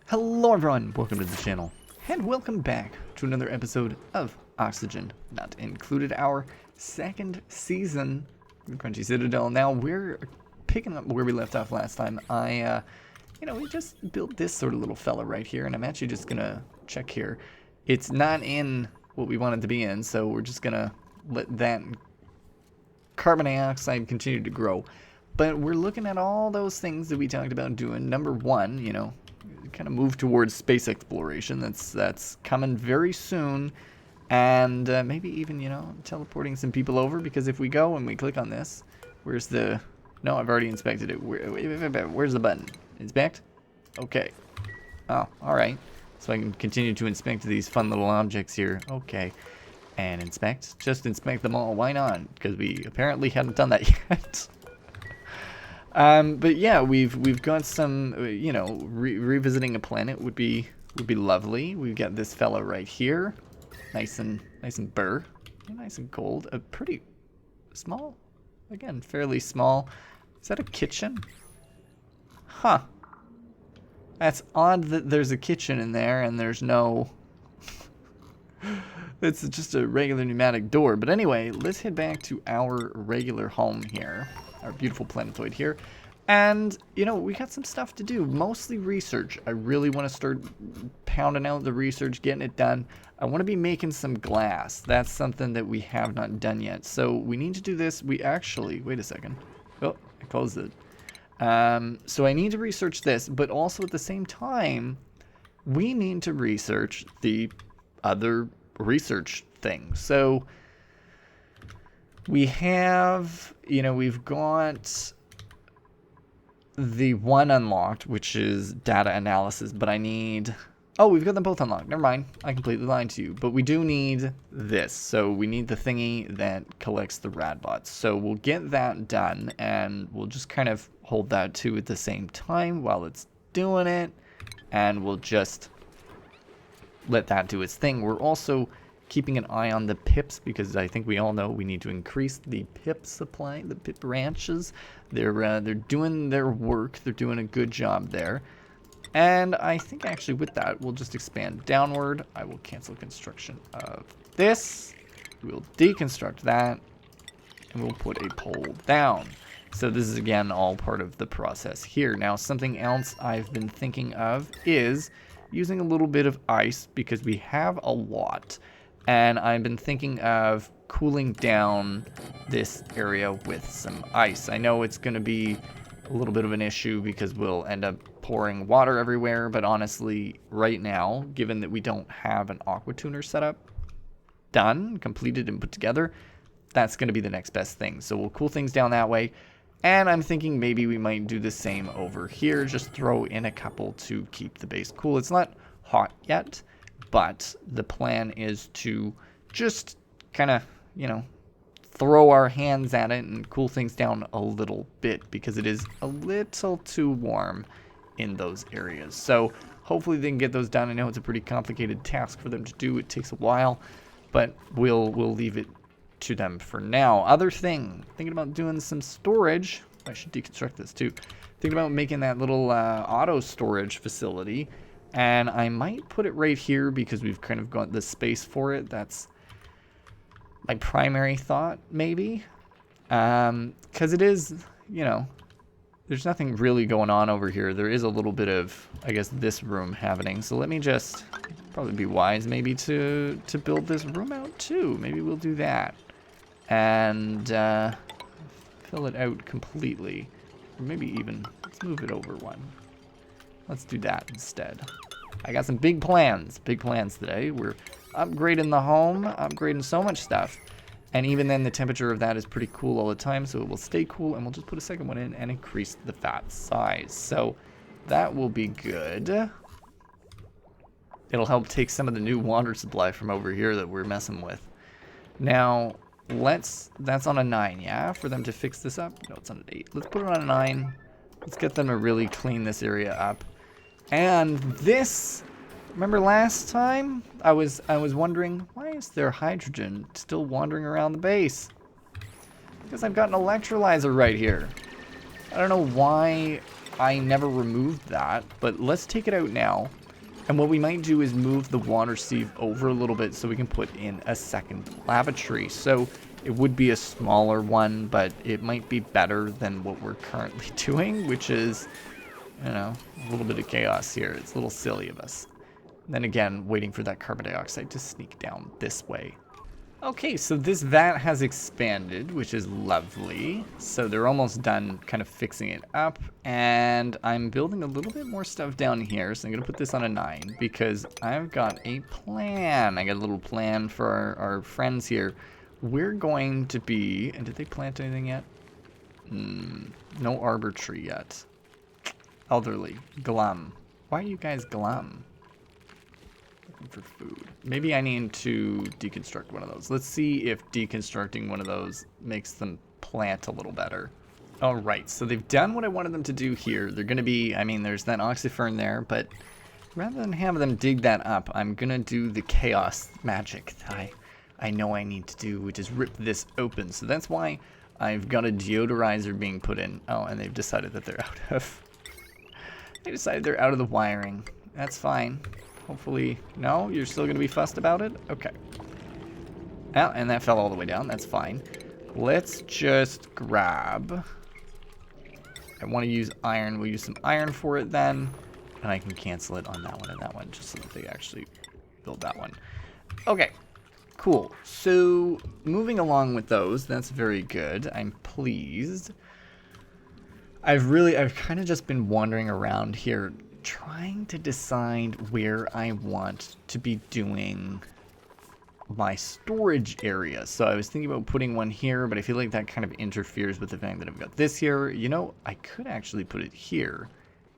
Hello everyone, welcome to the channel, and welcome back to another episode of Oxygen Not Included, our second season of Crunchy Citadel. Now we're picking up where we left off last time. We just built this sort of little fella right here, and I'm actually just gonna check here. It's not in what we want it to be in, so we're just gonna let that carbon dioxide continue to grow. But we're looking at all those things that we talked about doing. Number one, kind of move towards space exploration. That's coming very soon, and maybe even teleporting some people over, because if we go and we click on this, where's the... No, I've already inspected it. Where's the button? Inspect? Okay. Oh, alright. So I can continue to inspect these fun little objects here. Okay. And inspect. Just inspect them all. Why not? Because we apparently hadn't done that yet. But yeah, we've got some, revisiting a planet would be lovely. We've got this fella right here, nice and burr, nice and cold. A pretty small, again, fairly small. Is that a kitchen? Huh. That's odd that there's a kitchen in there and there's no. It's just a regular pneumatic door. But anyway, let's head back to our regular home here. Our beautiful planetoid here. And, we got some stuff to do. Mostly research. I really want to start pounding out the research, getting it done. I want to be making some glass. That's something that we have not done yet. So we need to do this. We actually... Wait a second. Oh, I closed it. So I need to research this, but also at the same time, we need to research the other research things. So we have, we've got the one unlocked, which is data analysis, but I need... Oh, we've got them both unlocked. Never mind. I completely lied to you. But we do need this. So we need the thingy that collects the radbots. So we'll get that done, and we'll just kind of hold that too at the same time while it's doing it. And we'll just let that do its thing. We're also keeping an eye on the pips, because I think we all know we need to increase the pip supply, the pip ranches. They're doing their work. They're doing a good job there. And I think actually with that, we'll just expand downward. I will cancel construction of this. We'll deconstruct that, and we'll put a pole down. So this is, again, all part of the process here. Now, something else I've been thinking of is using a little bit of ice, because we have a lot. And I've been thinking of cooling down this area with some ice. I know it's going to be a little bit of an issue because we'll end up pouring water everywhere. But honestly, right now, given that we don't have an aqua tuner setup done, completed, and put together, that's going to be the next best thing. So we'll cool things down that way. And I'm thinking maybe we might do the same over here. Just throw in a couple to keep the base cool. It's not hot yet, but the plan is to just kind of, throw our hands at it and cool things down a little bit, because it is a little too warm in those areas. So hopefully they can get those done. I know it's a pretty complicated task for them to do. It takes a while, but we'll leave it to them for now. Other thing, thinking about doing some storage. I should deconstruct this too. Thinking about making that little auto storage facility. And I might put it right here because we've kind of got the space for it. That's my primary thought, maybe. Because it is, there's nothing really going on over here. There is a little bit of, I guess, this room happening. So let me just, probably be wise maybe to build this room out too. Maybe we'll do that. And fill it out completely. Or maybe even, let's move it over one. Let's do that instead. I got some big plans today. We're upgrading the home, upgrading so much stuff. And even then, the temperature of that is pretty cool all the time, so it will stay cool. And we'll just put a second one in and increase the fat size. So that will be good. It'll help take some of the new water supply from over here that we're messing with. Now, that's on a 9, yeah? For them to fix this up? No, it's on an 8. Let's put it on a 9. Let's get them to really clean this area up. And this, remember last time? I was wondering, why is there hydrogen still wandering around the base? Because I've got an electrolyzer right here. I don't know why I never removed that, but let's take it out now. And what we might do is move the water sieve over a little bit so we can put in a second lavatory. So it would be a smaller one, but it might be better than what we're currently doing, which is, you know, a little bit of chaos here. It's a little silly of us. Then again, waiting for that carbon dioxide to sneak down this way. Okay, so this vat has expanded, which is lovely. So they're almost done kind of fixing it up. And I'm building a little bit more stuff down here. So I'm going to put this on a 9 because I've got a plan. I got a little plan for our friends here. We're going to be... And did they plant anything yet? No arbor tree yet. Elderly. Glum. Why are you guys glum? For food. Maybe I need to deconstruct one of those. Let's see if deconstructing one of those makes them plant a little better. All right, so they've done what I wanted them to do here. They're going to be, I mean, there's that oxyfern there, but rather than have them dig that up, I'm going to do the chaos magic that I know I need to do, which is rip this open. So that's why I've got a deodorizer being put in. Oh, and they've decided that they're out of... They decided they're out of the wiring. That's fine. Hopefully, no, you're still going to be fussed about it? Okay. Oh, and that fell all the way down. That's fine. Let's just grab... I want to use iron. We'll use some iron for it then. And I can cancel it on that one and that one just so that they actually build that one. Okay. Cool. So, moving along with those, that's very good. I'm pleased. I've kind of just been wandering around here trying to decide where I want to be doing my storage area. So I was thinking about putting one here, but I feel like that kind of interferes with the fact that I've got this here. You know, I could actually put it here,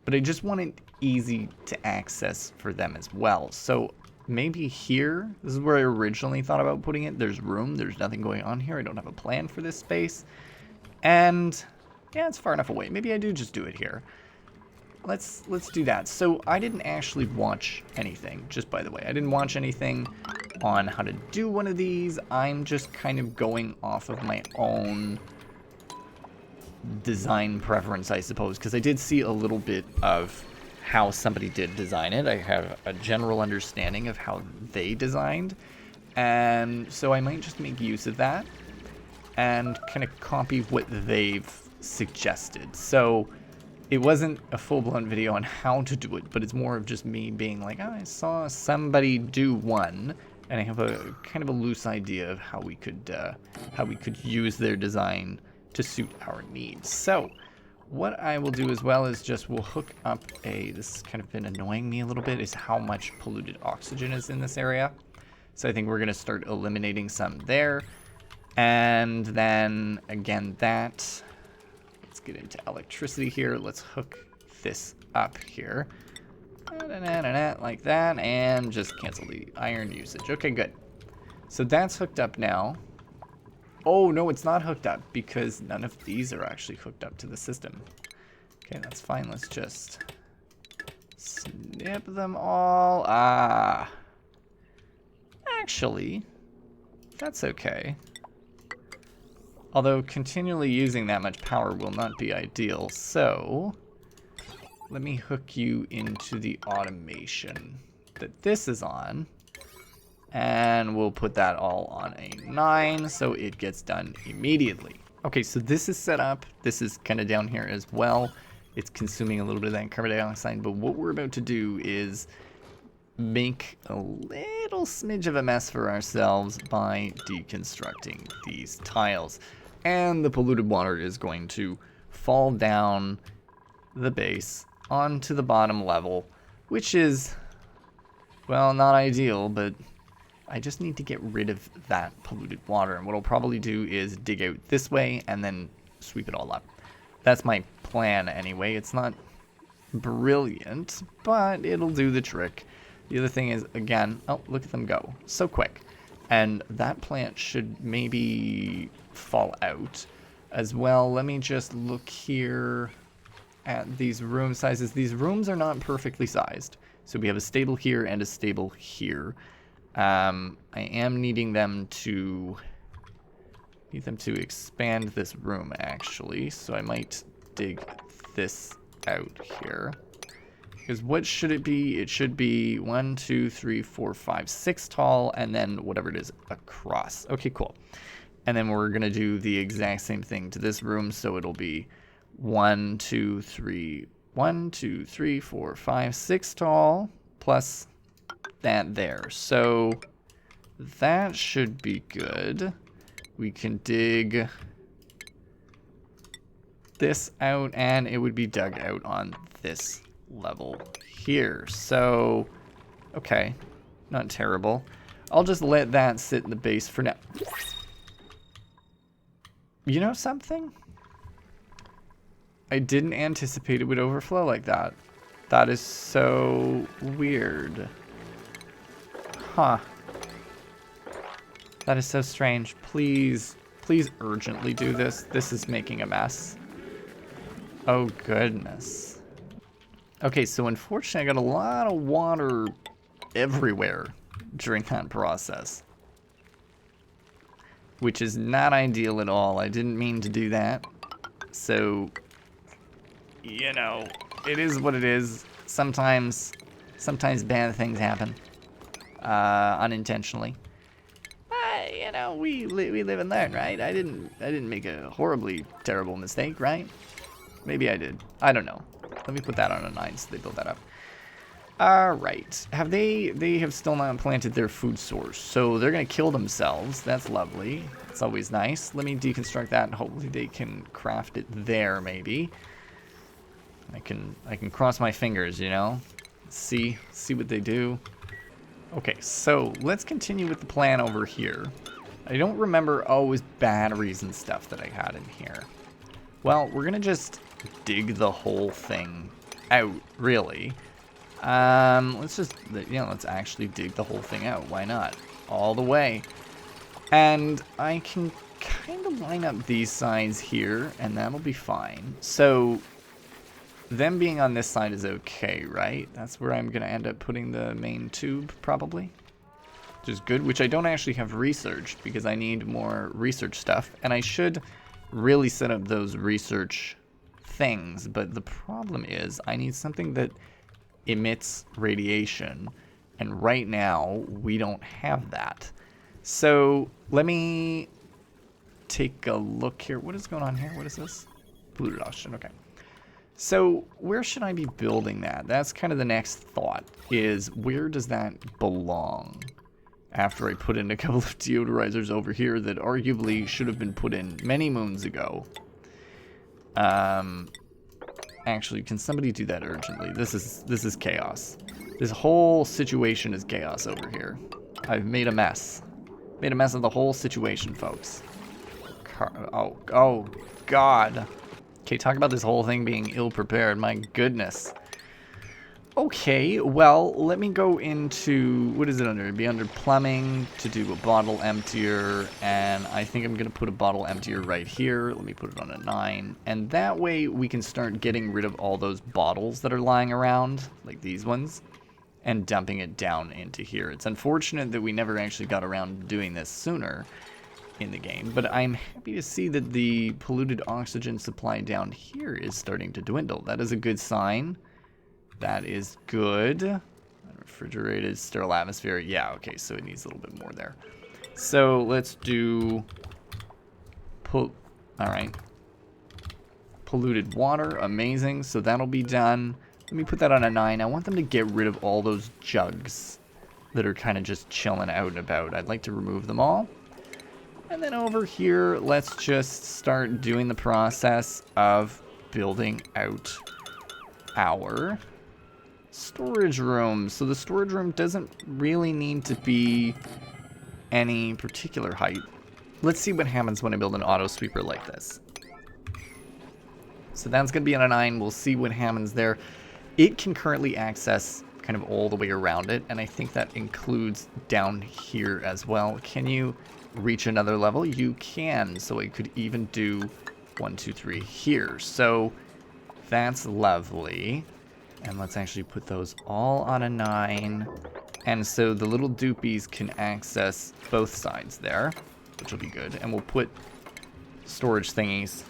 but I just want it easy to access for them as well. So maybe here, this is where I originally thought about putting it. There's room, there's nothing going on here. I don't have a plan for this space. And yeah, it's far enough away. Maybe I do just do it here. Let's do that. So I didn't actually watch anything, just by the way. I didn't watch anything on how to do one of these. I'm just kind of going off of my own design preference, I suppose, because I did see a little bit of how somebody did design it. I have a general understanding of how they designed, and so I might just make use of that and kind of copy what they've suggested. So it wasn't a full-blown video on how to do it, but it's more of just me being like, oh, I saw somebody do one, and I have a kind of a loose idea of how we could use their design to suit our needs. So what I will do as well is just we'll hook up this has kind of been annoying me a little bit, is how much polluted oxygen is in this area. So I think we're going to start eliminating some there. And then again, let's get into electricity here. Let's hook this up here. Like that, and just cancel the iron usage. Okay, good. So that's hooked up now. Oh, no, it's not hooked up because none of these are actually hooked up to the system. Okay, that's fine. Let's just snip them all. Actually, that's okay. Although continually using that much power will not be ideal, so let me hook you into the automation that this is on, and we'll put that all on a 9 so it gets done immediately. Okay, so this is set up. This is kind of down here as well. It's consuming a little bit of that carbon dioxide, but what we're about to do is make a little smidge of a mess for ourselves by deconstructing these tiles. And the polluted water is going to fall down the base onto the bottom level, which is, well, not ideal, but I just need to get rid of that polluted water. And what I'll probably do is dig out this way and then sweep it all up. That's my plan anyway. It's not brilliant, but it'll do the trick. The other thing is, again, oh, look at them go. So quick. And that plant should maybe fall out as well. Let me just look here at these room sizes. These rooms are not perfectly sized. So we have a stable here and a stable here. I am needing them to expand this room, actually. So I might dig this out here. Because what should it be? It should be 1, 2, 3, 4, 5, 6 tall, and then whatever it is across. Okay, cool. And then we're going to do the exact same thing to this room, so it'll be 1, 2, 3, 1, 2, 3, 4, 5, 6 tall, plus that there. So that should be good. We can dig this out, and it would be dug out on this level here. So, okay, not terrible. I'll just let that sit in the base for now. You know something? I didn't anticipate it would overflow like that. That is so weird. Huh. That is so strange. Please, please urgently do this. This is making a mess. Oh, goodness. Okay, so unfortunately I got a lot of water everywhere during that process. Which is not ideal at all. I didn't mean to do that. So, you know, it is what it is. Sometimes bad things happen. Unintentionally. You know, we live and learn, right? I didn't make a horribly terrible mistake, right? Maybe I did. I don't know. Let me put that on a 9 so they build that up. Alright. They have still not planted their food source, so they're gonna kill themselves. That's lovely. It's always nice. Let me deconstruct that and hopefully they can craft it there, maybe. I can cross my fingers, you know? See what they do. Okay, so let's continue with the plan over here. I don't remember, oh, it was batteries and stuff that I had in here. Well, we're gonna just dig the whole thing out, really. Let's actually dig the whole thing out. Why not? All the way. And I can kind of line up these sides here, and that'll be fine. So, them being on this side is okay, right? That's where I'm going to end up putting the main tube, probably. Which is good, which I don't actually have researched, because I need more research stuff. And I should really set up those research things, but the problem is I need something that emits radiation, and right now we don't have that. So let me take a look here. What is going on here? What is this? Polluted oxygen. Okay. So where should I be building that? That's kind of the next thought, is where does that belong? After I put in a couple of deodorizers over here that arguably should have been put in many moons ago. Actually, can somebody do that urgently? This is chaos. This whole situation is chaos over here. I've made a mess. Made a mess of the whole situation, folks. Oh, God. Okay, talk about this whole thing being ill-prepared. My goodness. Okay, well, let me go into... What is it under? It'd be under plumbing to do a bottle emptier. And I think I'm going to put a bottle emptier right here. Let me put it on a 9. And that way we can start getting rid of all those bottles that are lying around, like these ones, and dumping it down into here. It's unfortunate that we never actually got around to doing this sooner in the game, but I'm happy to see that the polluted oxygen supply down here is starting to dwindle. That is a good sign. That is good. Refrigerated, sterile atmosphere. Yeah, okay, so it needs a little bit more there. So let's do... Alright. Polluted water, amazing. So that'll be done. Let me put that on a 9. I want them to get rid of all those jugs that are kind of just chilling out and about. I'd like to remove them all. And then over here, let's just start doing the process of building out our storage room. So the storage room doesn't really need to be any particular height. Let's see what happens when I build an auto sweeper like this. So that's going to be on a 9. We'll see what happens there. It can currently access kind of all the way around it, and I think that includes down here as well. Can you reach another level? You can, so I could even do 1, 2, 3 here. So that's lovely. And let's actually put those all on a 9. And so the little doopies can access both sides there, which will be good. And we'll put storage thingies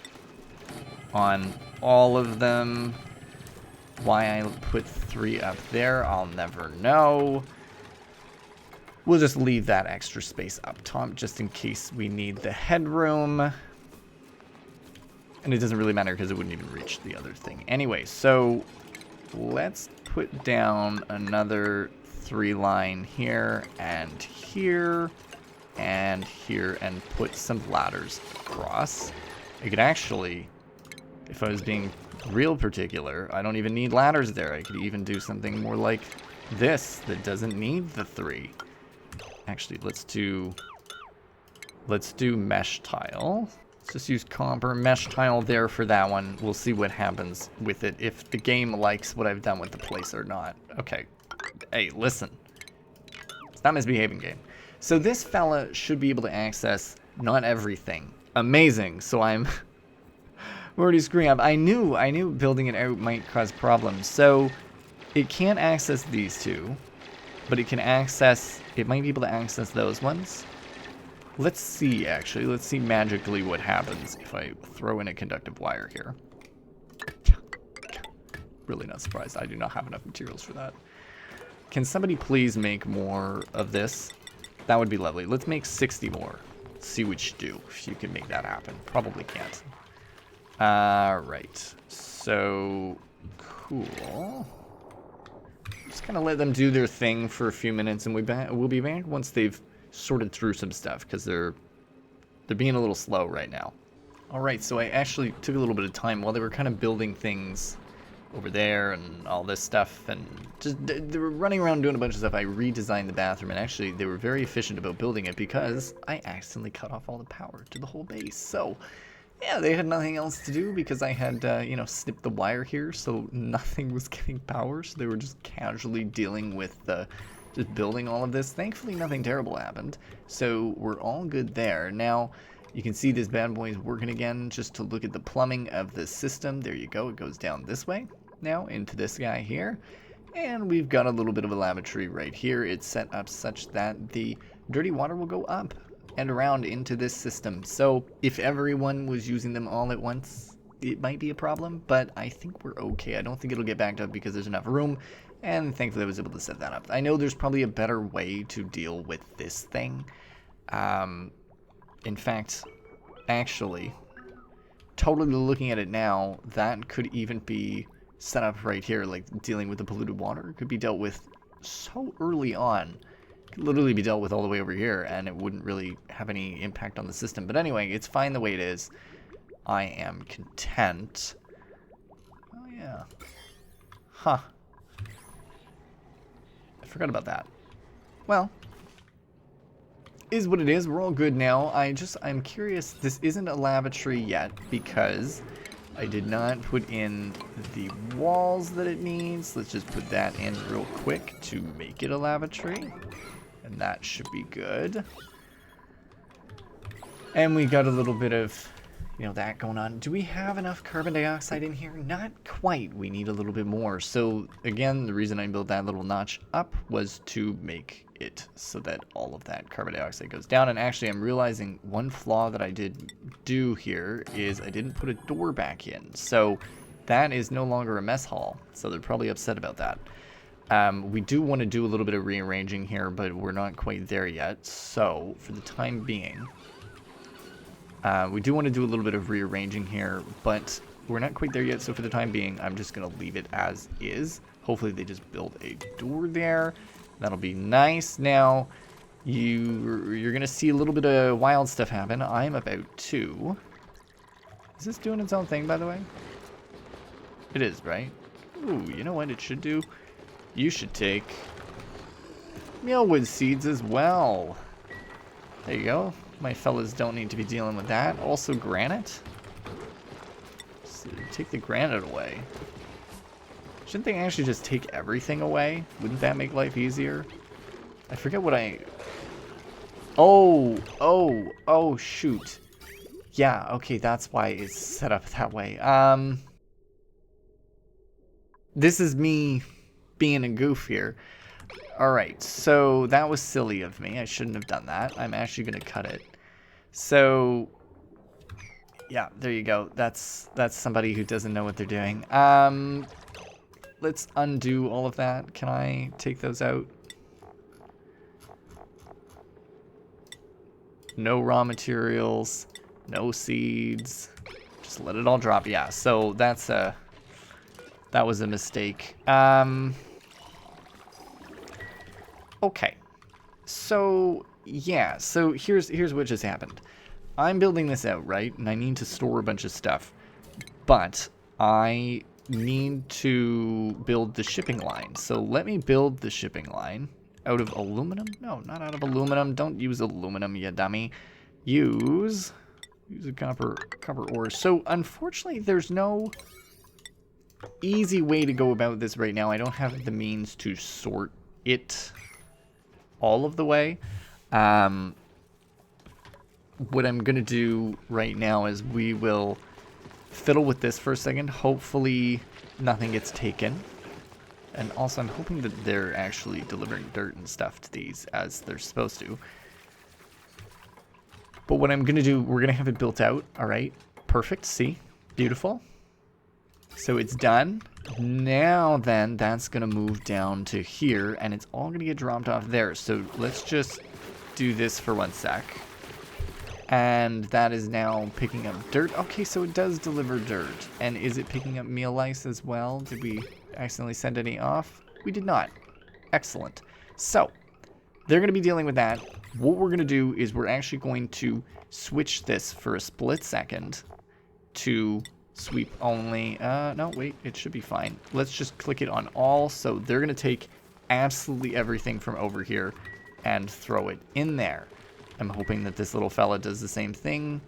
on all of them. Why I put 3 up there, I'll never know. We'll just leave that extra space up top just in case we need the headroom. And it doesn't really matter because it wouldn't even reach the other thing. Anyway, so let's put down another 3 line here and here and here and put some ladders across. I could actually, if I was being real particular, I don't even need ladders there. I could even do something more like this that doesn't need the 3. Actually, let's do mesh tile. Let's just use copper mesh tile there for that one. We'll see what happens with it, if the game likes what I've done with the place or not. Okay. Hey, listen. It's not misbehaving, game. So this fella should be able to access not everything. Amazing. So I'm already screwing up. I knew building it out might cause problems. So it can't access these 2, but it can access, it might be able to access those ones. Let's see, actually. Let's see magically what happens if I throw in a conductive wire here. Really not surprised. I do not have enough materials for that. Can somebody please make more of this? That would be lovely. Let's make 60 more. Let's see what you do, if you can make that happen. Probably can't. Alright. So, cool. Just kind of let them do their thing for a few minutes, and we'll be back once they've sorted through some stuff, because they're being a little slow right now. Alright, so I actually took a little bit of time while they were kind of building things over there and all this stuff, and just they were running around doing a bunch of stuff. I redesigned the bathroom, and actually they were very efficient about building it because I accidentally cut off all the power to the whole base. So yeah, they had nothing else to do because I had, you know, snipped the wire here, so nothing was getting power. So they were just casually dealing with just building all of this. Thankfully, nothing terrible happened, so we're all good there. Now, you can see this bad boy is working again, just to look at the plumbing of the system. There you go. It goes down this way now into this guy here. And we've got a little bit of a lavatory right here. It's set up such that the dirty water will go up and around into this system. So if everyone was using them all at once, it might be a problem, but I think we're okay. I don't think it'll get backed up because there's enough room, and thankfully I was able to set that up. I know there's probably a better way to deal with this thing. In fact, actually, totally looking at it now, that could even be set up right here, like dealing with the polluted water. It could be dealt with so early on. It could literally be dealt with all the way over here, and it wouldn't really have any impact on the system. But anyway, it's fine the way it is. I am content. Oh, yeah. Huh. I forgot about that. Well, is what it is. We're all good now. I'm curious. This isn't a lavatory yet because I did not put in the walls that it needs. Let's just put that in real quick to make it a lavatory. And that should be good. And we got a little bit of, you know, that going on. Do we have enough carbon dioxide in here? Not quite. We need a little bit more. So again, the reason I built that little notch up was to make it so that all of that carbon dioxide goes down. And actually, I'm realizing one flaw that I did do here is I didn't put a door back in. So that is no longer a mess hall. So they're probably upset about that. We do want to do a little bit of rearranging here, but we're not quite there yet. So for the time being, we do want to do a little bit of rearranging here, but we're not quite there yet. So for the time being, I'm just going to leave it as is. Hopefully they just build a door there. That'll be nice. Now, you're going to see a little bit of wild stuff happen. I'm about to... Is this doing its own thing, by the way? It is, right? Ooh, you know what it should do? You should take mealwood seeds as well. There you go. My fellas don't need to be dealing with that. Also granite. So take the granite away. Shouldn't they actually just take everything away? Wouldn't that make life easier? I forget what I... Oh, shoot. Yeah, okay, that's why it's set up that way. This is me being a goof here. Alright, so that was silly of me. I shouldn't have done that. I'm actually going to cut it. So, yeah, there you go. That's somebody who doesn't know what they're doing. let's undo all of that. Can I take those out? No raw materials, no seeds. Just let it all drop. Yeah, so that was a mistake. Okay. So, yeah. So here's what just happened. I'm building this out, right? And I need to store a bunch of stuff. But I need to build the shipping line. So let me build the shipping line out of aluminum. No, not out of aluminum. Don't use aluminum, you dummy. Use a copper ore. So unfortunately, there's no easy way to go about this right now. I don't have the means to sort it all of the way. What I'm gonna do right now is we will fiddle with this for a second. Hopefully nothing gets taken. And also I'm hoping that they're actually delivering dirt and stuff to these as they're supposed to. But what I'm gonna do, we're gonna have it built out. All right, perfect, see, beautiful. So it's done. Now then, that's gonna move down to here and it's all gonna get dropped off there. So let's just do this for 1 sec. And that is now picking up dirt. Okay, so it does deliver dirt. And is it picking up meal lice as well? Did we accidentally send any off? We did not. Excellent. So, they're going to be dealing with that. What we're going to do is we're actually going to switch this for a split second to sweep only. No, wait, it should be fine. Let's just click it on all. So, they're going to take absolutely everything from over here and throw it in there. I'm hoping that this little fella does the same thing.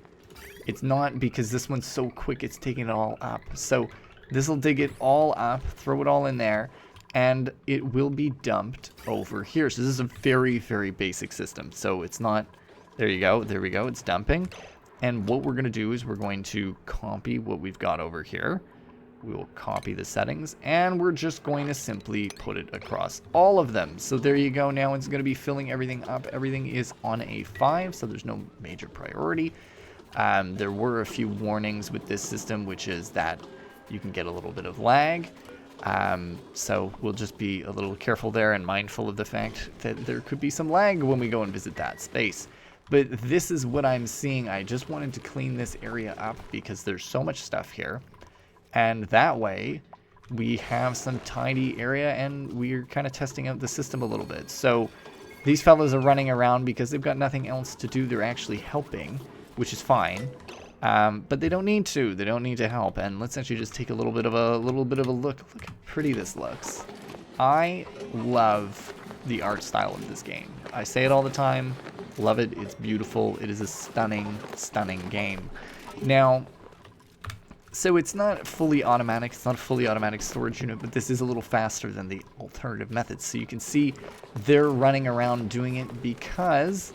It's not, because this one's so quick, it's taking it all up. So this will dig it all up, throw it all in there, and it will be dumped over here. So this is a very, very basic system. So it's not, there you go, there we go, it's dumping. And what we're going to do is we're going to copy what we've got over here. We will copy the settings, and we're just going to simply put it across all of them. So there you go. Now it's going to be filling everything up. Everything is on a 5, so there's no major priority. There were a few warnings with this system, which is that you can get a little bit of lag. So we'll just be a little careful there and mindful of the fact that there could be some lag when we go and visit that space. But this is what I'm seeing. I just wanted to clean this area up because there's so much stuff here. And that way, we have some tidy area, and we're kind of testing out the system a little bit. So these fellows are running around because they've got nothing else to do. They're actually helping, which is fine. But they don't need to. They don't need to help. And let's actually just take a little bit of a look. Look how pretty this looks. I love the art style of this game. I say it all the time. Love it. It's beautiful. It is a stunning, stunning game. Now, so it's not fully automatic, it's not a fully automatic storage unit, but this is a little faster than the alternative methods. So you can see they're running around doing it because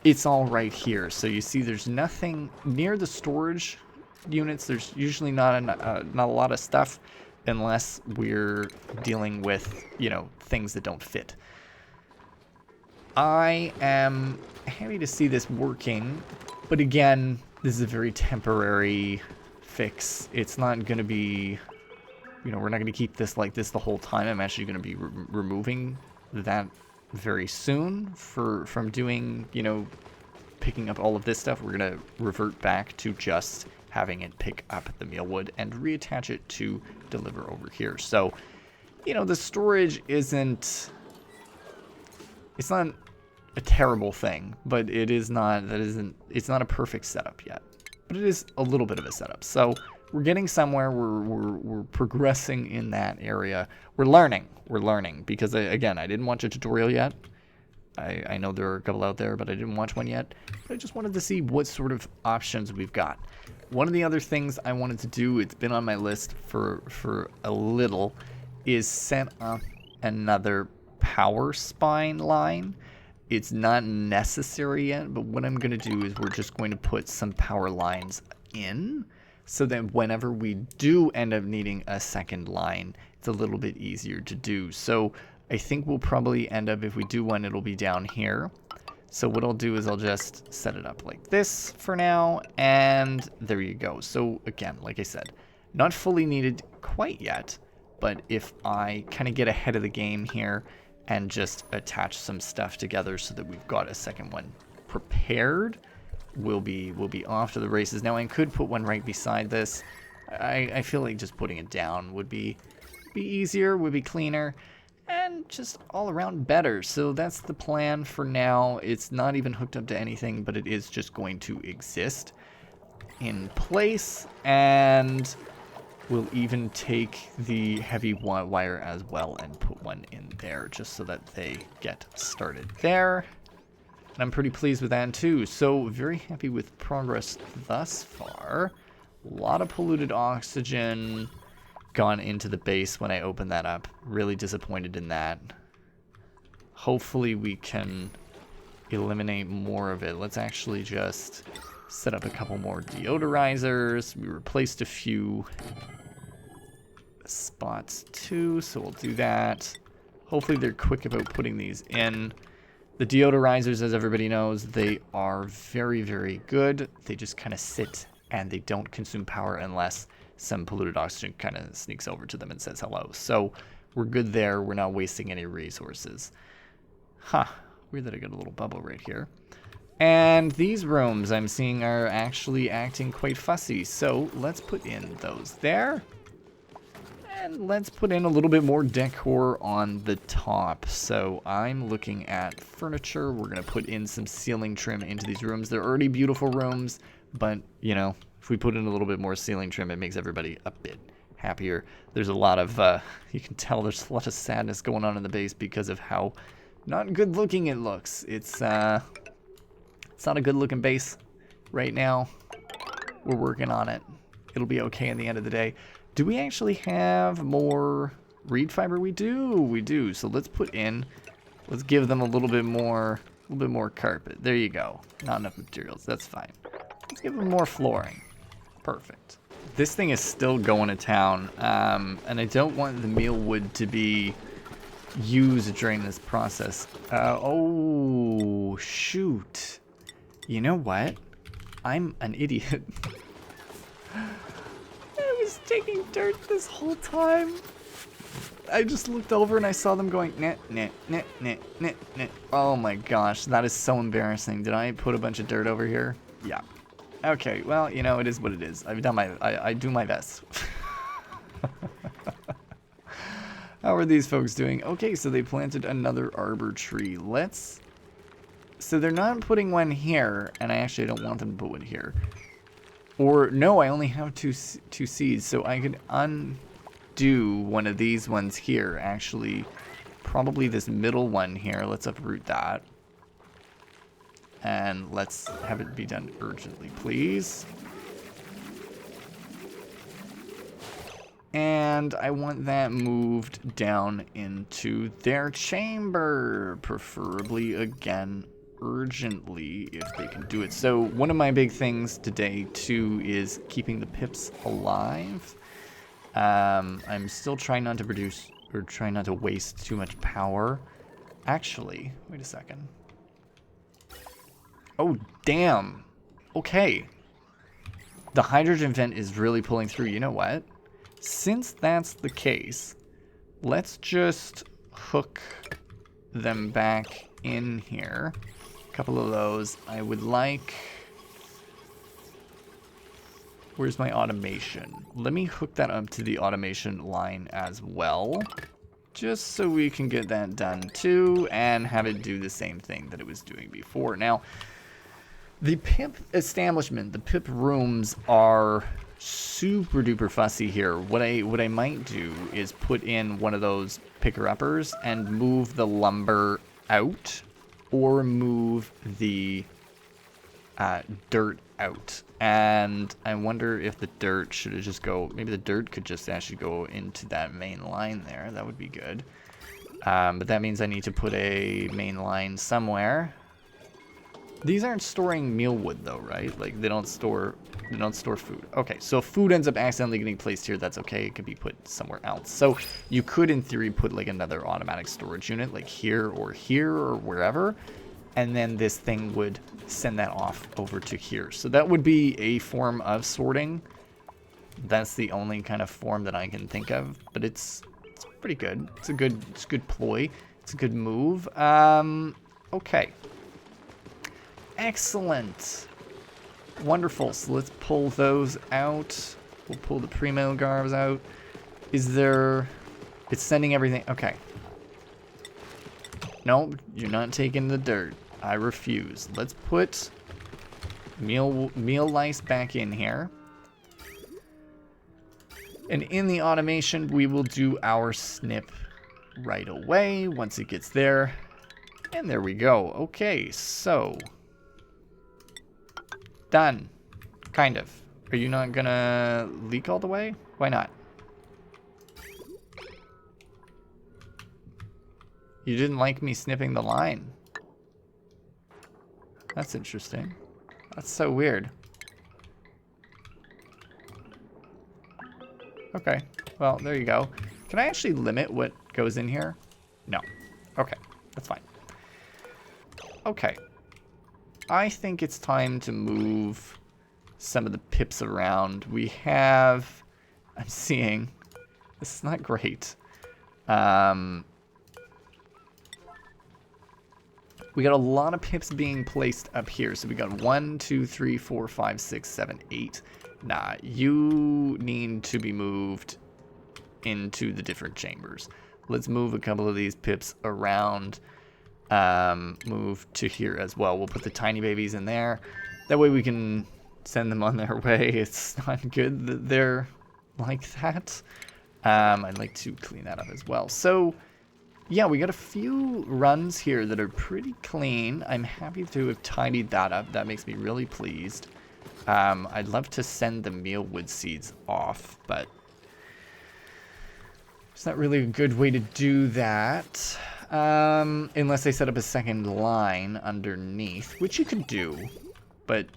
it's all right here. So you see there's nothing near the storage units. There's usually not a lot of stuff unless we're dealing with, you know, things that don't fit. I am happy to see this working, but again, this is a very temporary fix. It's not going to be, you know, we're not going to keep this like this the whole time. I'm actually going to be removing that very soon from doing, you know, picking up all of this stuff. We're going to revert back to just having it pick up the mealwood and reattach it to deliver over here. So, you know, the storage isn't, it's not a terrible thing, but it is not, it's not a perfect setup yet, but it is a little bit of a setup. So we're getting somewhere. We're progressing in that area. We're learning because again, I didn't watch a tutorial yet. I know there are a couple out there, but I didn't watch one yet. But I just wanted to see what sort of options we've got. One of the other things I wanted to do, it's been on my list for a little, is set up another power spine line. It's not necessary yet, but what I'm going to do is we're just going to put some power lines in so that whenever we do end up needing a second line, it's a little bit easier to do. So I think we'll probably end up, if we do one, it'll be down here. So what I'll do is I'll just set it up like this for now, and there you go. So again, like I said, not fully needed quite yet, but if I kind of get ahead of the game here and just attach some stuff together so that we've got a second one prepared, we'll be off to the races. Now I could put one right beside this. I feel like just putting it down would be easier, would be cleaner, and just all around better. So that's the plan for now. It's not even hooked up to anything, but it is just going to exist in place, and we'll even take the heavy wire as well and put one in there just so that they get started there. And I'm pretty pleased with that too. So very happy with progress thus far. A lot of polluted oxygen gone into the base when I opened that up. Really disappointed in that. Hopefully we can eliminate more of it. Let's actually just set up a couple more deodorizers. We replaced a few spots too, so we'll do that. Hopefully they're quick about putting these in. The deodorizers, as everybody knows, they are very, very good. They just kind of sit and they don't consume power unless some polluted oxygen kind of sneaks over to them and says hello. So we're good there. We're not wasting any resources. Huh. Weird that I got a little bubble right here. And these rooms I'm seeing are actually acting quite fussy. So let's put in those there. And let's put in a little bit more decor on the top. So I'm looking at furniture. We're going to put in some ceiling trim into these rooms. They're already beautiful rooms, but, you know, if we put in a little bit more ceiling trim, it makes everybody a bit happier. There's a lot of, you can tell there's a lot of sadness going on in the base because of how not good looking it looks. It's not a good looking base right now. We're working on it. It'll be okay in the end of the day. Do we actually have more reed fiber? We do. So let's give them a little bit more carpet. There you go. Not enough materials. That's fine. Let's give them more flooring. Perfect. This thing is still going to town, and I don't want the meal wood to be used during this process. Oh, shoot. You know what? I'm an idiot. I was taking dirt this whole time. I just looked over and I saw them going, nah, nah, nah, nah, nah, nah. Oh my gosh, that is so embarrassing. Did I put a bunch of dirt over here? Yeah. Okay, well, you know, it is what it is. I've done I do my best. How are these folks doing? Okay, so they planted another arbor tree. So they're not putting one here, and I actually don't want them to put one here. Or, no, I only have two seeds, so I could undo one of these ones here. Actually, probably this middle one here. Let's uproot that. And let's have it be done urgently, please. And I want that moved down into their chamber, preferably again urgently if they can do it. So one of my big things today too is keeping the pips alive. I'm still trying not to produce or trying not to waste too much power. Actually, wait a second. Oh, damn. Okay. The hydrogen vent is really pulling through. You know what? Since that's the case, let's just hook them back in here. A couple of those. I would like... Where's my automation? Let me hook that up to the automation line as well. Just so we can get that done too and have it do the same thing that it was doing before. Now, the pip establishment, the pip rooms are super duper fussy here. What I might do is put in one of those picker-uppers and move the lumber out, or move the dirt out. And I wonder if the dirt should just go, maybe the dirt could just actually go into that main line there. That would be good. But that means I need to put a main line somewhere. These aren't storing mealwood though, right? Like they don't store food. Okay, so if food ends up accidentally getting placed here, that's okay. It could be put somewhere else. So you could, in theory, put like another automatic storage unit, like here or wherever, and then this thing would send that off over to here. So that would be a form of sorting. That's the only kind of form that I can think of, but it's pretty good. It's a good ploy. It's a good move. Okay. Excellent. Wonderful. So let's pull those out. We'll pull the primo garbs out. Is there... It's sending everything... Okay. No, you're not taking the dirt. I refuse. Let's put meal lice back in here. And in the automation, we will do our snip right away once it gets there. And there we go. Okay, so... Done. Kind of. Are you not gonna leak all the way? Why not? You didn't like me snipping the line. That's interesting. That's so weird. Okay. Well, there you go. Can I actually limit what goes in here? No. Okay. That's fine. Okay. I think it's time to move some of the pips around. We have... I'm seeing... This is not great. We got a lot of pips being placed up here. So we got 1, 2, 3, 4, 5, 6, 7, 8. Nah, you need to be moved into the different chambers. Let's move a couple of these pips around. Move to here as well. We'll put the tiny babies in there. That way we can send them on their way. It's not good that they're like that. I'd like to clean that up as well. So... yeah, we got a few runs here that are pretty clean. I'm happy to have tidied that up. That makes me really pleased. I'd love to send the mealwood seeds off, but it's not really a good way to do that. Unless I set up a second line underneath, which you could do, but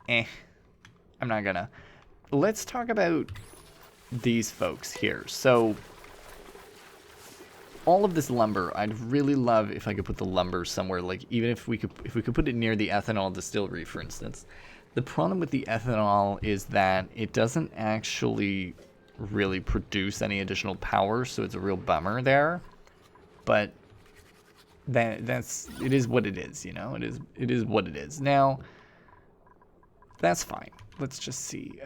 I'm not gonna. Let's talk about these folks here. So... all of this lumber, I'd really love if I could put the lumber somewhere, like even if we could put it near the ethanol distillery, for instance. The problem with the ethanol is that it doesn't actually really produce any additional power, so it's a real bummer there. But it is what it is, you know. It is what it is. Now, that's fine. Let's just see.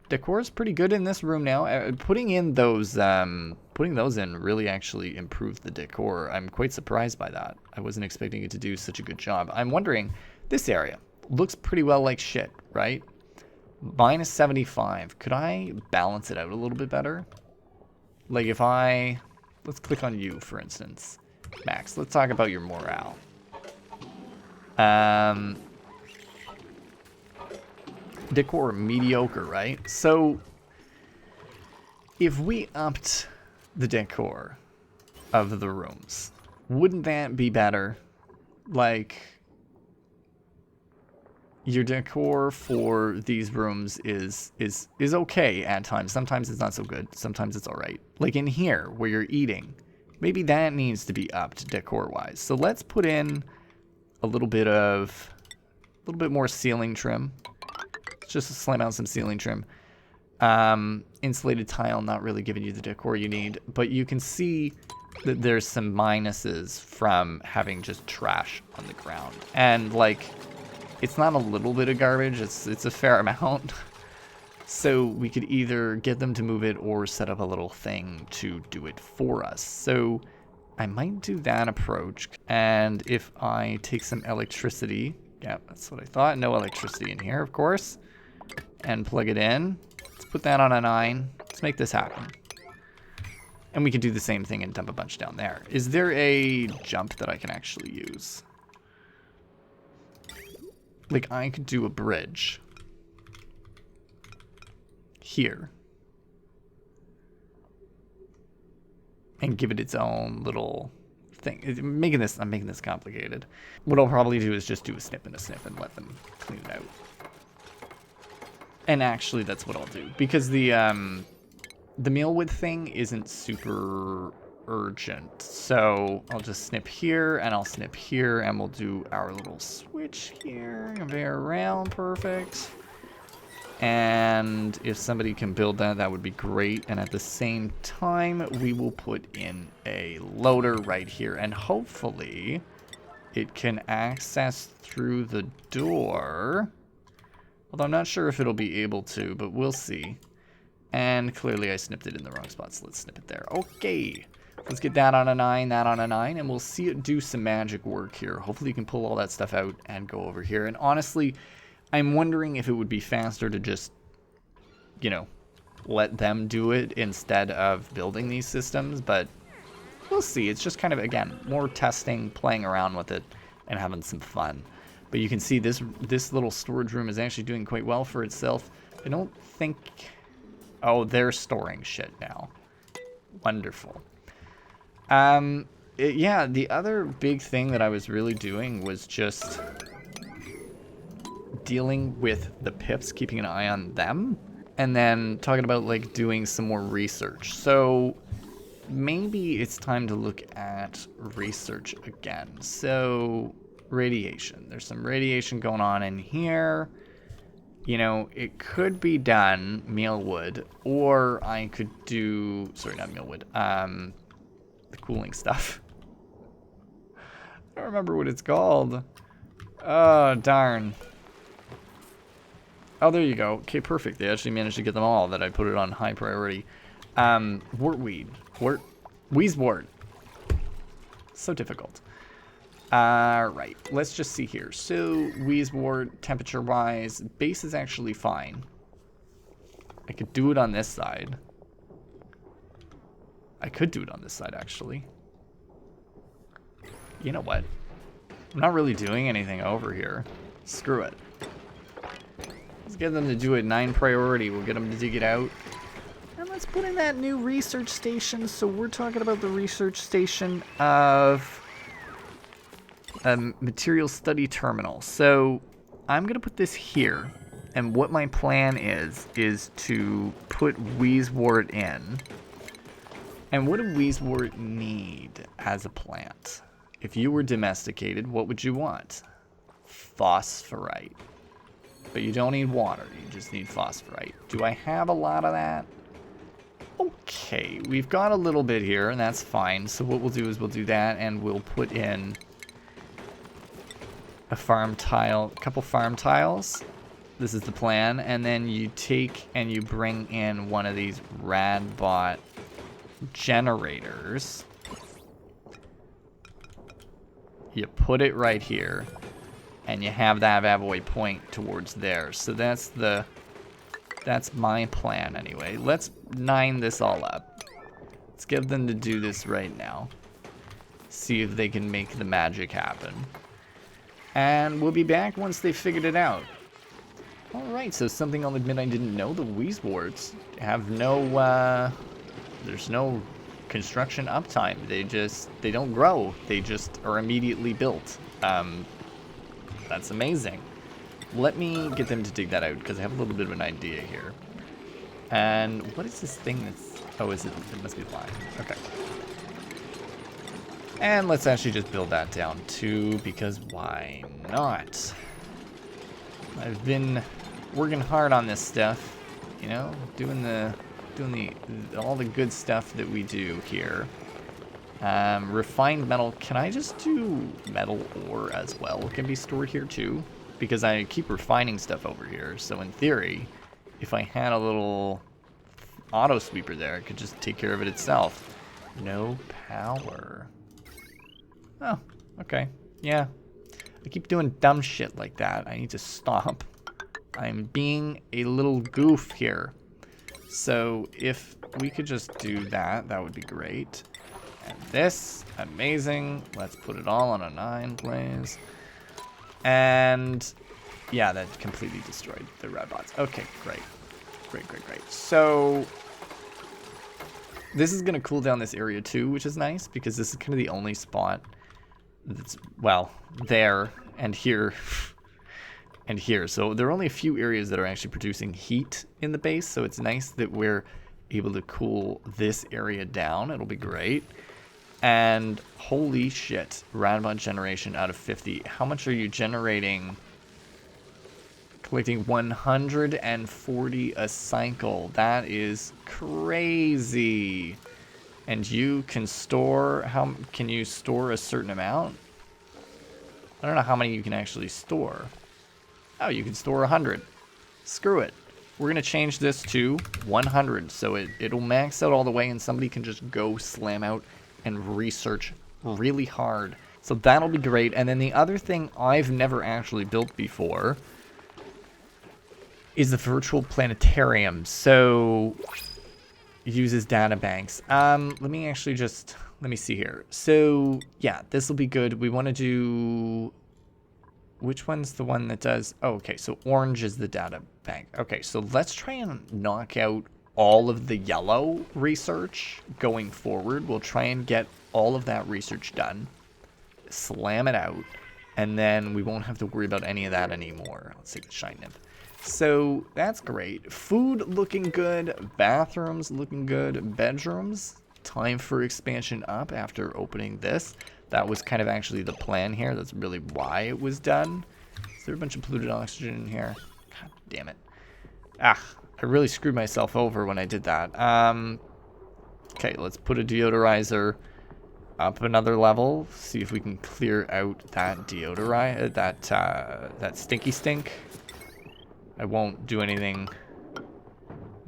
Decor is pretty good in this room now. Putting those in really actually improved the decor. I'm quite surprised by that. I wasn't expecting it to do such a good job. I'm wondering, this area looks pretty well like shit, right? Minus 75. Could I balance it out a little bit better? Like if let's click on you, for instance. Max, let's talk about your morale. Decor mediocre, right? So if we upped the decor of the rooms, wouldn't that be better? Like, your decor for these rooms is okay at times. Sometimes it's not so good. Sometimes it's all right. Like in here where you're eating, maybe that needs to be upped decor wise. So let's put in a little bit more ceiling trim. Just to slam out some ceiling trim. Insulated tile, not really giving you the decor you need, but you can see that there's some minuses from having just trash on the ground. And like, it's not a little bit of garbage, it's a fair amount. So we could either get them to move it or set up a little thing to do it for us. So I might do that approach. And if I take some electricity, yeah, that's what I thought. No electricity in here, of course. And plug it in. Let's put that on a 9. Let's make this happen. And we can do the same thing and dump a bunch down there. Is there a jump that I can actually use? Like, I could do a bridge. Here. And give it its own little thing. I'm making this complicated. What I'll probably do is just do a snip and let them clean it out. And actually, that's what I'll do. Because the mealwood thing isn't super urgent. So I'll just snip here, and I'll snip here, and we'll do our little switch here. Conveyor around, perfect. And if somebody can build that, that would be great. And at the same time, we will put in a loader right here. And hopefully it can access through the door. Although I'm not sure if it'll be able to, but we'll see. And clearly I snipped it in the wrong spot, so let's snip it there. Okay. Let's get that on a 9, that on a 9, and we'll see it do some magic work here. Hopefully you can pull all that stuff out and go over here. And honestly, I'm wondering if it would be faster to just, you know, let them do it instead of building these systems, but we'll see. It's just kind of, again, more testing, playing around with it, and having some fun. But you can see this little storage room is actually doing quite well for itself. I don't think... Oh, they're storing shit now. Wonderful. Yeah, the other big thing that I was really doing was just dealing with the pips, keeping an eye on them, and then talking about like doing some more research. So maybe it's time to look at research again. So radiation. There's some radiation going on in here. You know, it could be done mealwood, or I could do, sorry, not mealwood, the cooling stuff. I don't remember what it's called. Oh, darn. Oh, there you go. Okay, perfect. They actually managed to get them all that I put it on high priority. Wortweed. Wheezewort. So difficult. Right. Let's just see here. So, Wheezewort, temperature-wise, base is actually fine. I could do it on this side. I could do it on this side, actually. You know what? I'm not really doing anything over here. Screw it. Let's get them to do it 9 priority. We'll get them to dig it out. And let's put in that new research station. So we're talking about the research station of a material study terminal. So I'm going to put this here. And what my plan is to put Wheezewort in. And what do Wheezewort need as a plant? If you were domesticated, what would you want? Phosphorite. But you don't need water, you just need phosphorite. Do I have a lot of that? Okay, we've got a little bit here, and that's fine. So what we'll do is we'll do that, and we'll put in a farm tile, a couple farm tiles. This is the plan, and then you take and you bring in one of these Radbot generators. You put it right here, and you have that bad boy point towards there. So that's my plan anyway. Let's 9 this all up. Let's get them to do this right now. See if they can make the magic happen. And we'll be back once they've figured it out. Alright, so something I'll admit I didn't know. The Wheezeworts have no, there's no construction uptime. They don't grow. They just are immediately built. That's amazing. Let me get them to dig that out, because I have a little bit of an idea here. And what is this thing that's... Oh, is it? It must be lime. Okay. And let's actually just build that down too, because why not? I've been working hard on this stuff, you know, doing all the good stuff that we do here. Refined metal, can I just do metal ore as well? It can be stored here too, because I keep refining stuff over here. So in theory, if I had a little auto sweeper there, it could just take care of it itself. No power. Oh, okay. Yeah. I keep doing dumb shit like that. I need to stop. I'm being a little goof here. So if we could just do that, that would be great. And this, amazing. Let's put it all on a 9, please. And yeah, that completely destroyed the Radbots. Okay, great. Great. So this is going to cool down this area too, which is nice, because this is kind of the only spot that's, well, there and here and here. So there are only a few areas that are actually producing heat in the base, so it's nice that we're able to cool this area down. It'll be great. And holy shit, Radbot generation out of 50. How much are you generating? Collecting 140 a cycle. That is crazy. And you can store, how can you store a certain amount? I don't know how many you can actually store. Oh, you can store 100. Screw it. We're going to change this to 100 so it'll max out all the way and somebody can just go slam out and research really hard. So that'll be great. And then the other thing I've never actually built before is the virtual planetarium. So it uses data banks. Let me actually just, let me see here. So yeah, this will be good. We want to do, which one's the one that does, oh, okay, so orange is the data bank. Okay, so let's try and knock out all of the yellow research going forward. We'll try and get all of that research done, slam it out, and then we won't have to worry about any of that anymore. Let's take the shine nymph. So that's great. Food looking good, bathrooms looking good, bedrooms. Time for expansion up after opening this. That was kind of actually the plan here. That's really why it was done. Is there a bunch of polluted oxygen in here? God damn it. Ah, I really screwed myself over when I did that. Okay, let's put a deodorizer up another level. See if we can clear out that deodorizer, that stinky stink. I won't do anything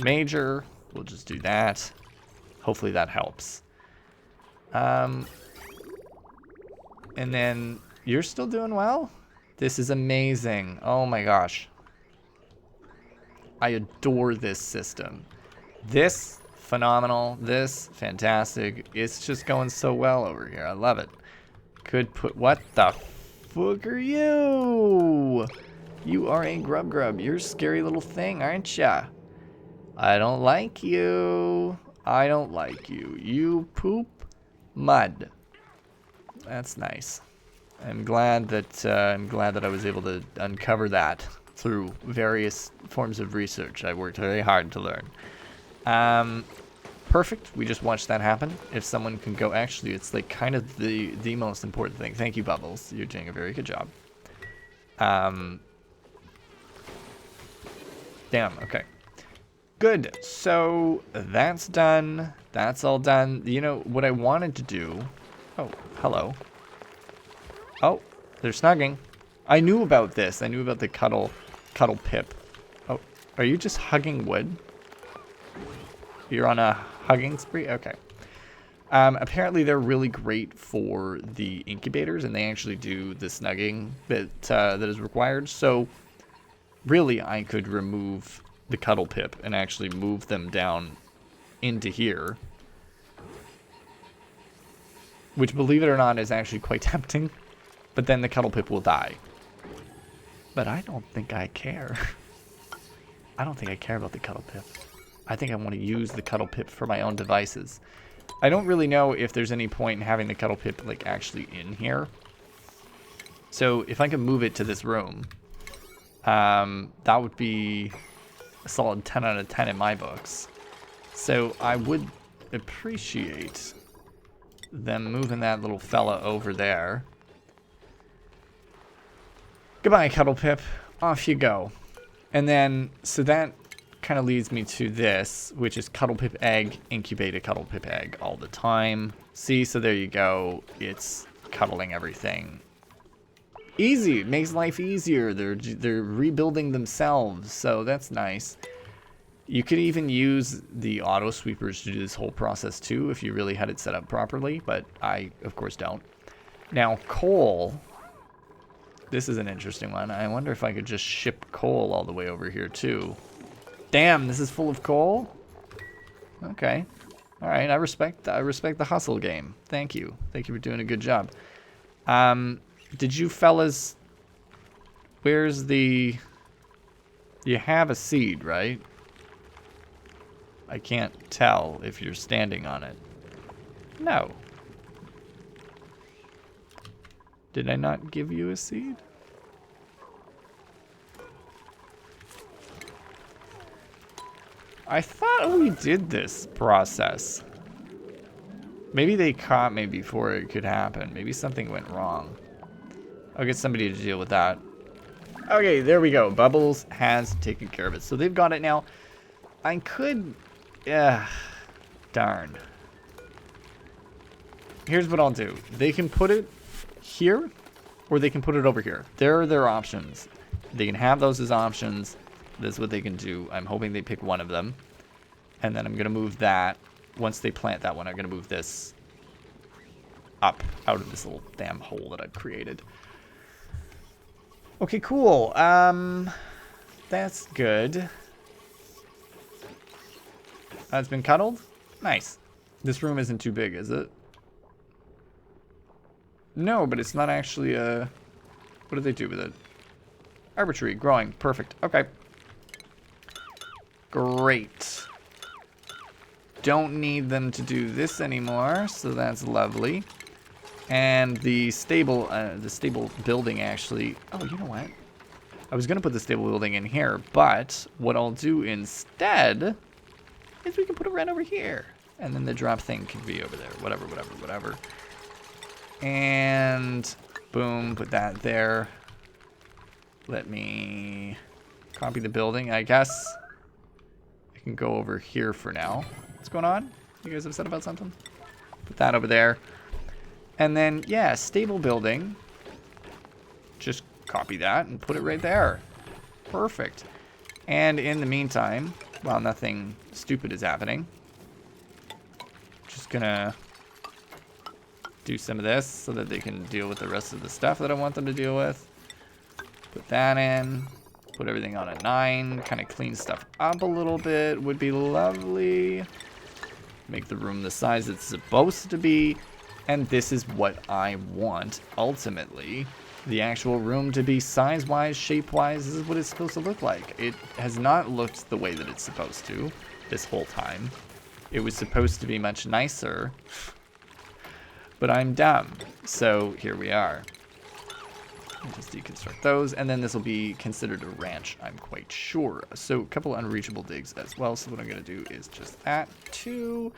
major. We'll just do that. Hopefully that helps. And then you're still doing well? This is amazing. Oh my gosh. I adore this system. This, phenomenal. This, fantastic. It's just going so well over here. I love it. Could put, what the fuck are you? You are a grub. You're a scary little thing, aren't ya? I don't like you. I don't like you. You poop mud. That's nice. I'm glad that I was able to uncover that through various forms of research. I worked very hard to learn. Perfect. We just watched that happen. If someone can go, actually, it's like kind of the most important thing. Thank you, Bubbles. You're doing a very good job. Damn. Okay. Good. So that's done. That's all done. You know what I wanted to do. Oh, hello. Oh, they're snugging. I knew about this. I knew about the cuddle pip. Oh, are you just hugging wood? You're on a hugging spree? Okay. Apparently they're really great for the incubators, and they actually do the snugging that is required. So really, I could remove the cuddle pip and actually move them down into here. Which, believe it or not, is actually quite tempting. But then the cuddle pip will die. But I don't think I care. I don't think I care about the cuddle pip. I think I want to use the cuddle pip for my own devices. I don't really know if there's any point in having the cuddle pip like actually in here. So if I can move it to this room, that would be a solid 10 out of 10 in my books. So I would appreciate them moving that little fella over there. Goodbye, Cuddle Pip. Off you go. And then, so that kind of leads me to this, which is Cuddle Pip egg, incubate a Cuddle Pip egg all the time. See, so there you go. It's cuddling everything. Easy. It makes life easier. They're rebuilding themselves, so that's nice. You could even use the auto sweepers to do this whole process too if you really had it set up properly, but I, of course, don't. Now, coal. This is an interesting one. I wonder if I could just ship coal all the way over here too. Damn, this is full of coal? Okay. All right, I respect the hustle game. Thank you. Thank you for doing a good job. Did you fellas... Where's the... You have a seed, right? I can't tell if you're standing on it. No. Did I not give you a seed? I thought we did this process. Maybe they caught me before it could happen. Maybe something went wrong. I'll get somebody to deal with that. Okay, there we go. Bubbles has taken care of it. So they've got it now. I could... Yeah. Darn. Here's what I'll do. They can put it here, or they can put it over here. There are their options. They can have those as options. This is what they can do. I'm hoping they pick one of them. And then I'm going to move that. Once they plant that one, I'm going to move this up out of this little damn hole that I've created. Okay, cool. That's good. It's been cuddled? Nice. This room isn't too big, is it? No, but it's not actually a... What do they do with it? Arbitrary, growing. Perfect. Okay. Great. Don't need them to do this anymore, so that's lovely. And the stable building actually... Oh, you know what? I was going to put the stable building in here, but what I'll do instead is we can put it right over here. And then the drop thing can be over there. Whatever, whatever, whatever. And boom, put that there. Let me copy the building. I guess I can go over here for now. What's going on? You guys upset about something? Put that over there. And then, yeah, stable building. Just copy that and put it right there. Perfect. And in the meantime, while nothing stupid is happening, just gonna do some of this so that they can deal with the rest of the stuff that I want them to deal with. Put that in. Put everything on a 9. Kind of clean stuff up a little bit would be lovely. Make the room the size it's supposed to be. And this is what I want, ultimately. The actual room to be size-wise, shape-wise, this is what it's supposed to look like. It has not looked the way that it's supposed to this whole time. It was supposed to be much nicer. But I'm dumb. So here we are. Just deconstruct those, and then this will be considered a ranch, I'm quite sure. So a couple unreachable digs as well. So what I'm going to do is just that, 2,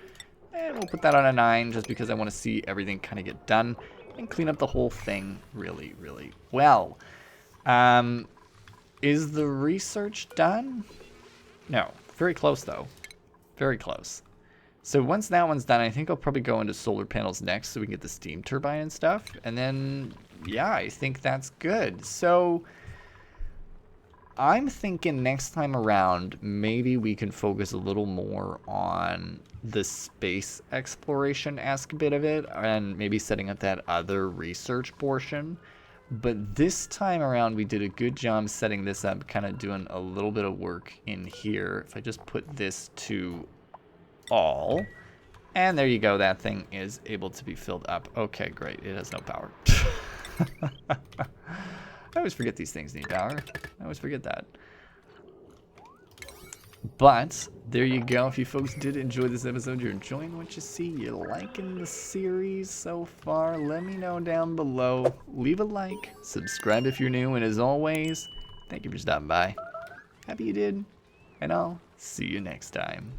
and we'll put that on a 9 just because I want to see everything kind of get done and clean up the whole thing really, really well. Is the research done? No. Very close, though. Very close. So once that one's done, I think I'll probably go into solar panels next so we can get the steam turbine and stuff. And then, yeah, I think that's good. So I'm thinking next time around, maybe we can focus a little more on the space exploration-esque bit of it and maybe setting up that other research portion. But this time around, we did a good job setting this up, kind of doing a little bit of work in here. If I just put this to all, and there you go, that thing is able to be filled up. Okay, great, it has no power. I always forget these things need power. I always forget that. But there you go. If you folks did enjoy this episode, you're enjoying what you see, you're liking the series so far, let me know down below. Leave a like, subscribe if you're new, and as always, thank you for stopping by. Happy you did, and I'll see you next time.